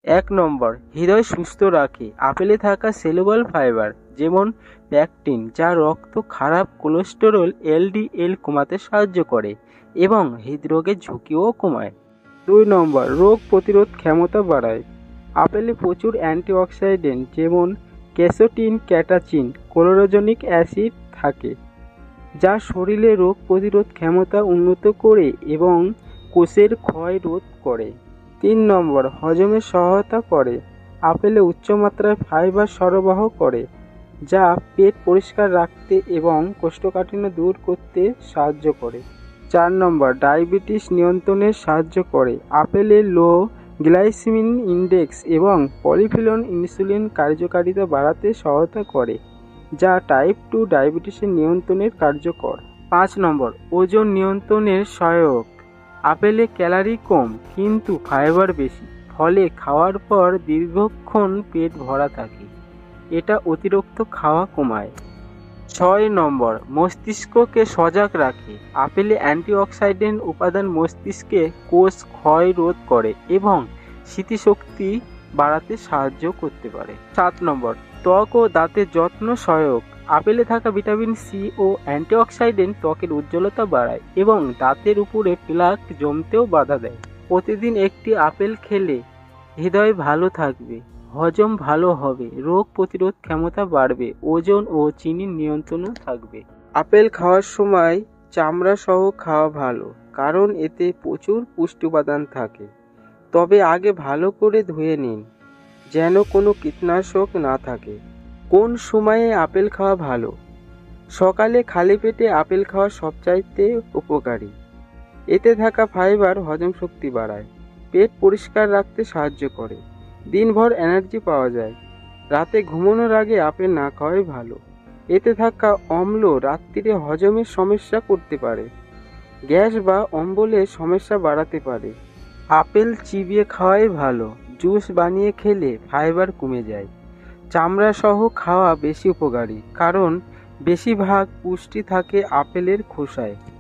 এক নম্বর, হৃদয় সুস্থ রাখে। আপেলে থাকা সেলুলার ফাইবার যেমন প্যাকটিন, যা রক্ত খারাপ কোলেস্টেরল এলডিএল কমাতে সাহায্য করে এবং হৃদরোগের ঝুঁকিও কমায়। 2 নম্বর, রোগ প্রতিরোধ ক্ষমতা বাড়ায়। আপেলে প্রচুর অ্যান্টিঅক্সিডেন্ট যেমন ক্যারোটিন, ক্যাটাচিন, ক্লোরোজেনিক অ্যাসিড থাকে, যা শরীরে রোগ প্রতিরোধ ক্ষমতা উন্নত করে এবং কোষের ক্ষয় রোধ করে। 3 নম্বর, হজমে সহায়তা করে। আপেলে উচ্চমাত্রায় ফাইবার সরবরাহ করে, যা পেট পরিষ্কার রাখতে এবং কোষ্ঠকাঠিন্য দূর করতে সাহায্য করে। 4 নম্বর, ডায়াবেটিস নিয়ন্ত্রণে সাহায্য করে। আপেলে লো গ্লাইসেমিক ইনডেক্স এবং পলিফেনল ইনসুলিন কার্যকারিতা বাড়াতে সহায়তা করে, যা টাইপ 2 ডায়াবেটিসের নিয়ন্ত্রণের কার্যকর। 5 নম্বর, ওজন নিয়ন্ত্রণের সহায়ক। আপেলে ক্যালোরি কম কিন্তু ফাইবার বেশি, ফলে খাওয়ার পর দীর্ঘক্ষণ পেট ভরা থাকে। এটা অতিরিক্ত খাওয়া কমায়। 6 নম্বর, মস্তিষ্ককে সজাগ রাখে। আপেলে অ্যান্টিঅক্সিডেন্ট উপাদান মস্তিষ্কে কোষ ক্ষয় রোধ করে এবং স্মৃতিশক্তি বাড়াতে সাহায্য করতে পারে। 7 নম্বর, ত্বক ও দাঁতের যত্ন সহায়ক। আপেলে থাকা ভিটামিন সি ও অ্যান্টিঅক্সিডেন্ট ত্বকের উজ্জ্বলতা বাড়ায় এবং দাঁতের উপরে প্লাক জমতেও বাধা দেয়। প্রতিদিন একটি আপেল খেলে হৃদয় ভালো থাকবে, হজম ভালো হবে, রোগ প্রতিরোধ ক্ষমতা বাড়বে, ওজন ও চিনির নিয়ন্ত্রণও থাকবে। আপেল খাওয়ার সময় চামড়া সহ খাওয়া ভালো, কারণ এতে প্রচুর পুষ্টি উপাদান থাকে। তবে আগে ভালো করে ধুয়ে নিন, যেন কোনো কীটনাশক না থাকে। কোন সময়ে আপেল খাওয়া ভালো? সকালে খালি পেটে আপেল খাওয়া সবচাইতে উপকারী। এতে থাকা ফাইবার হজম শক্তি বাড়ায়, পেট পরিষ্কার রাখতে সাহায্য করে, দিনভর এনার্জি পাওয়া যায়। রাতে ঘুমানোর আগে আপেল না খাওয়াই ভালো। এতে থাকা অম্ল রাত্রিরে হজমের সমস্যা করতে পারে, গ্যাস বা অম্বলের সমস্যা বাড়াতে পারে। আপেল চিবিয়ে খাওয়াই ভালো, জুস বানিয়ে খেলে ফাইবার কমে যায়। চামড়া সহ খাওয়া বেশি উপকারী, কারণ বেশিরভাগ পুষ্টি থাকে আপেলের খোসায়।